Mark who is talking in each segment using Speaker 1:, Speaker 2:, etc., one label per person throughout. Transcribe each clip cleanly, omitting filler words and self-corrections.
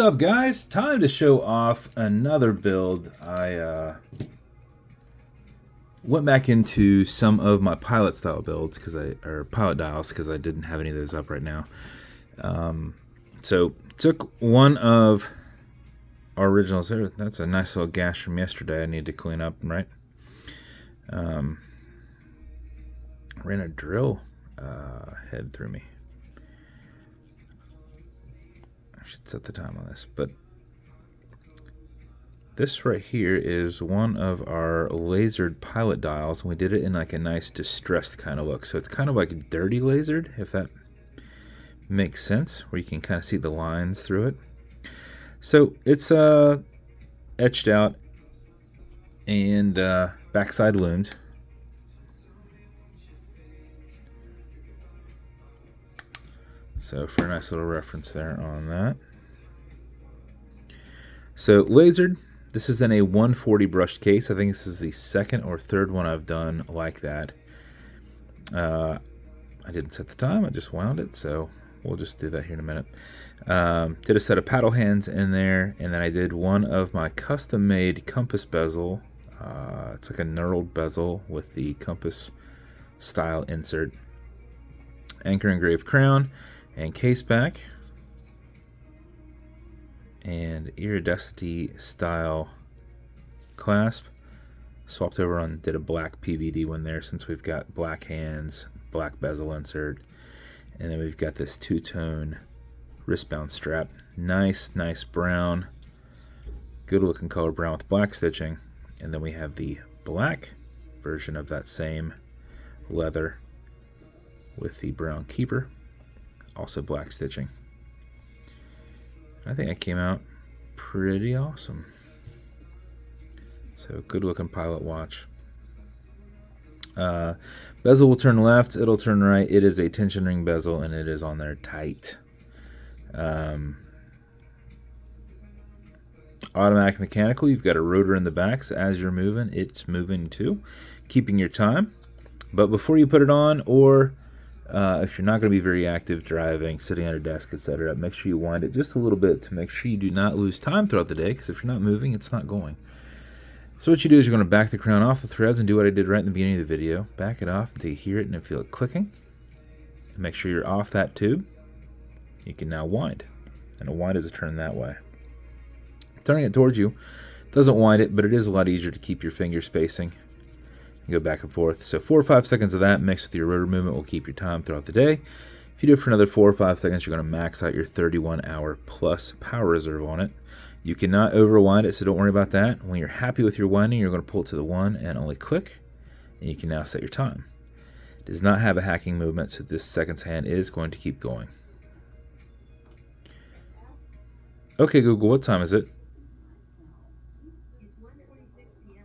Speaker 1: up, guys? Time to show off another build. I went back into some of my pilot style builds or pilot dials because I didn't have any of those up right now. So took one of our originals there. That's a nice little gash from yesterday. I need to clean up, right? Ran a drill head through me. I should set the time on this, but this right here is one of our lasered pilot dials, and we did it in like a nice distressed kind of look. So it's kind of like dirty lasered, if that makes sense, where you can kind of see the lines through it. So it's etched out and backside lumed. So for a nice little reference there on that. So lasered, this is then a 140 brushed case. I think this is the second or third one I've done like that. I didn't set the time, I just wound it, so we'll just do that here in a minute. Did a set of paddle hands in there, and then I did one of my custom made compass bezel. It's like a knurled bezel with the compass style insert. Anchor engraved crown and caseback, and iridescent style clasp. Swapped over on, did a black PVD one there since we've got black hands, black bezel insert, and then we've got this two-tone wristband strap. Nice brown, good looking color brown with black stitching, and then we have the black version of that same leather with the brown keeper. Also black stitching. I think it came out pretty awesome. So good looking pilot watch. Bezel will turn left, it'll turn right. It is a tension ring bezel and it is on there tight. Automatic mechanical, you've got a rotor in the back, so as you're moving, it's moving too, keeping your time. But before you put it on, or if you're not going to be very active driving, sitting at a desk, etc., make sure you wind it just a little bit to make sure you do not lose time throughout the day, because if you're not moving, it's not going. So what you do is you're going to back the crown off the threads and do what I did right in the beginning of the video. Back it off until you hear it and feel it clicking. And make sure you're off that tube. You can now wind. And a wind is a turn that way. Turning it towards you doesn't wind it, but it is a lot easier to keep your finger spacing. Go back and forth. So 4 or 5 seconds of that mixed with your rotor movement will keep your time throughout the day. If you do it for another 4 or 5 seconds, you're going to max out your 31-hour plus power reserve on it. You cannot overwind it, so don't worry about that. When you're happy with your winding, you're going to pull it to the 1 and only click, and you can now set your time. It does not have a hacking movement, so this seconds hand is going to keep going. Okay, Google, what time is it?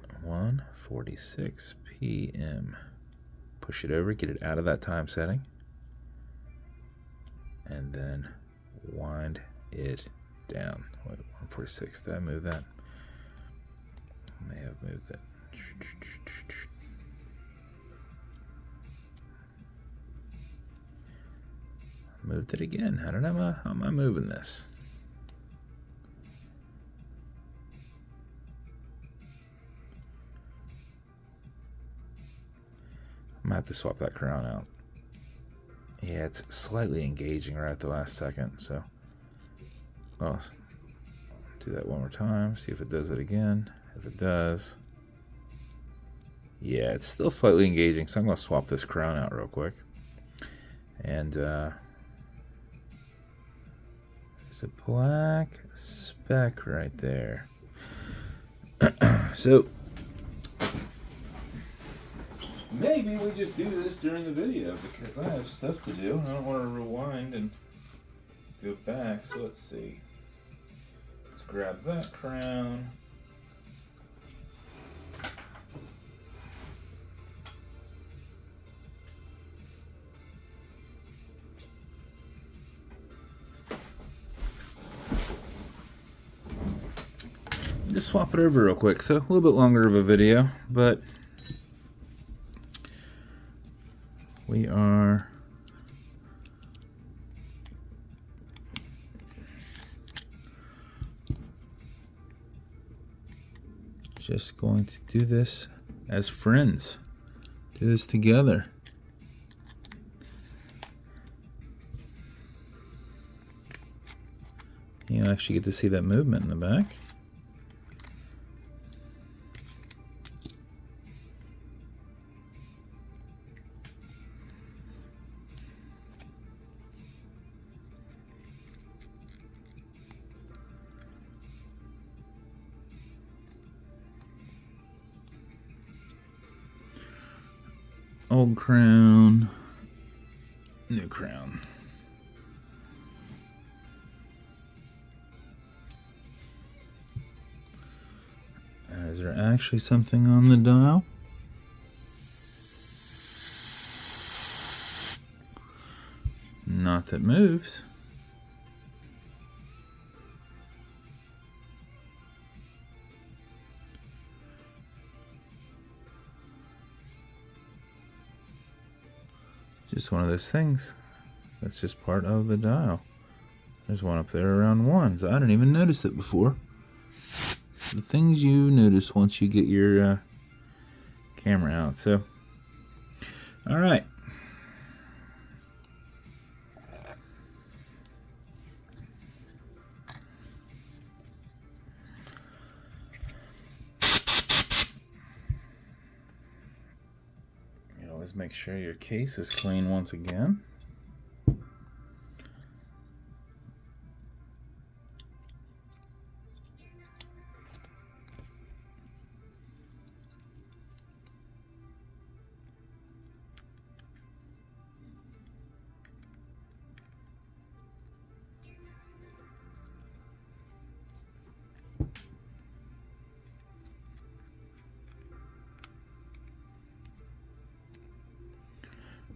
Speaker 1: It's 1:46 p.m. Push it over, get it out of that time setting, and then wind it down. Wait, 146. Did I move that? I may have moved that. Moved it again. How am I moving this? I'm gonna have to swap that crown out. Yeah, it's slightly engaging right at the last second, so I'll do that one more time, see if it does it again. If it does, yeah, it's still slightly engaging, so I'm gonna swap this crown out real quick. And there's a black speck right there. So maybe we just do this during the video because I have stuff to do. I don't want to rewind and go back. So let's see. Let's grab that crown. Just swap it over real quick. So a little bit longer of a video, but we are just going to do this as friends. Do this together. You actually get to see that movement in the back. Old crown, new crown. Is there actually something on the dial? Not that moves. Just one of those things. That's just part of the dial. There's one up there around ones. I didn't even notice it before. The things you notice once you get your camera out. So, all right. Always make sure your case is clean once again.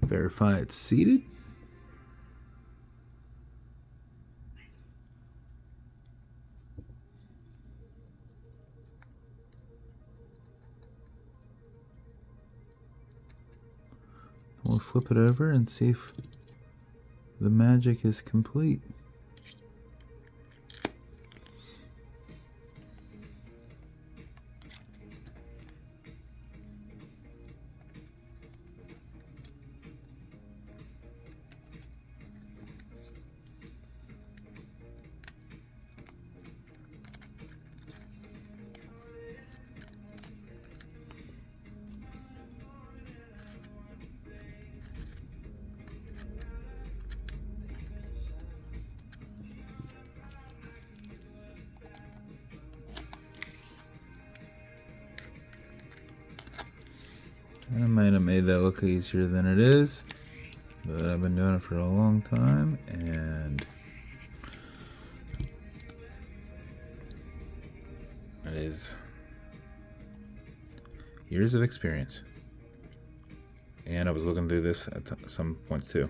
Speaker 1: Verify it's seated. We'll flip it over and see if the magic is complete. I might have made that look easier than it is, but I've been doing it for a long time, and it is years of experience. And I was looking through this at some points too.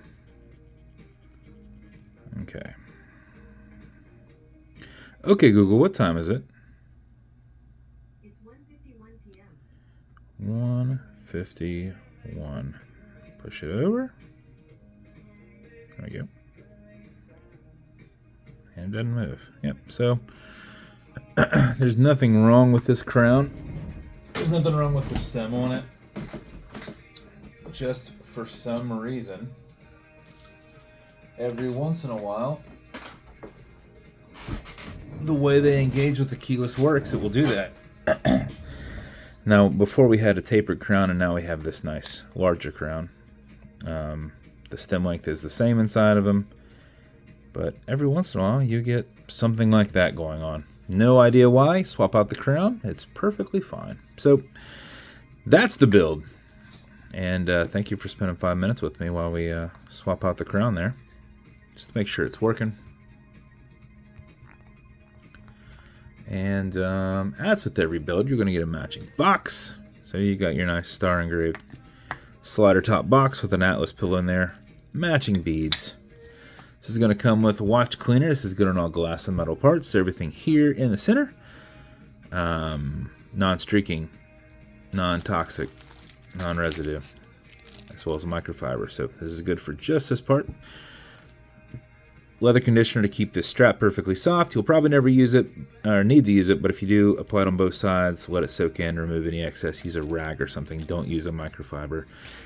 Speaker 1: Okay. Okay, Google, what time is it?
Speaker 2: It's 1:51 p.m.
Speaker 1: 1:51. Push it over. There we go. And it doesn't move. Yep, so there's nothing wrong with this crown. There's nothing wrong with the stem on it. Just for some reason, every once in a while, the way they engage with the keyless works, it will do that. Now, before we had a tapered crown, and now we have this nice, larger crown. The stem length is the same inside of them, but every once in a while, you get something like that going on. No idea why. Swap out the crown. It's perfectly fine. So, that's the build. And thank you for spending 5 minutes with me while we swap out the crown there. Just to make sure it's working. And as with every build, you're going to get a matching box. So you got your nice star engraved slider top box with an Atlas pillow in there. Matching beads. This is going to come with a watch cleaner. This is good on all glass and metal parts. So everything here in the center. Non-streaking, non-toxic, non-residue, as well as a microfiber. So this is good for just this part. leather conditioner to keep this strap perfectly soft. You'll probably never use it or need to use it, but if you do, apply it on both sides, let it soak in, remove any excess, use a rag or something. Don't use a microfiber.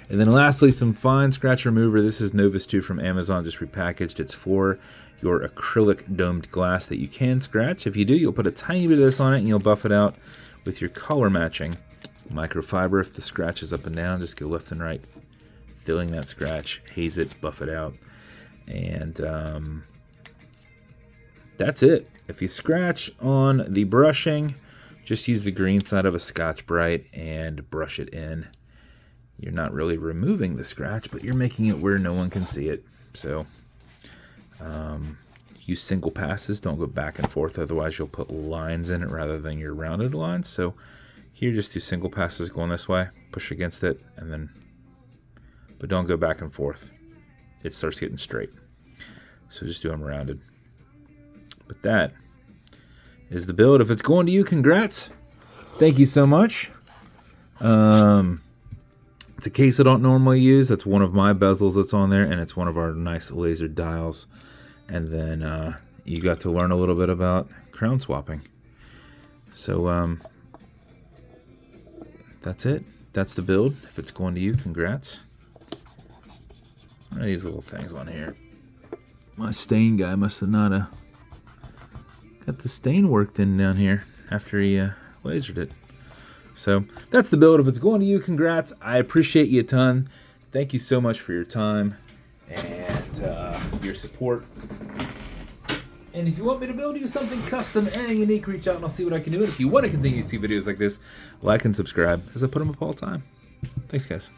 Speaker 1: And then lastly, some fine scratch remover. This is Novus 2 from Amazon, just repackaged. It's for your acrylic domed glass that you can scratch. If you do, you'll put a tiny bit of this on it and you'll buff it out with your color matching microfiber. If the scratch is up and down, just go left and right, filling that scratch, haze it, buff it out. And that's it. If you scratch on the brushing, just use the green side of a Scotch-Brite and brush it in. You're not really removing the scratch, but you're making it where no one can see it. So use single passes. Don't go back and forth, otherwise you'll put lines in it rather than your rounded lines. So here, just do single passes going this way, push against it, and then, but don't go back and forth. It starts getting straight. So just do them rounded. But that is the build. If it's going to you, congrats. Thank you so much. It's a case I don't normally use. That's one of my bezels that's on there, and it's one of our nice laser dials. And then you got to learn a little bit about crown swapping. So that's it. That's the build. If it's going to you, congrats. What are these little things on here? My stain guy must have not got the stain worked in down here after he lasered it. So that's the build. If it's going to you, congrats. I appreciate you a ton. Thank you so much for your time and your support. And if you want me to build you something custom and unique, reach out and I'll see what I can do. And if you want to continue to see videos like this, like and subscribe, as I put them up all the time. Thanks, guys.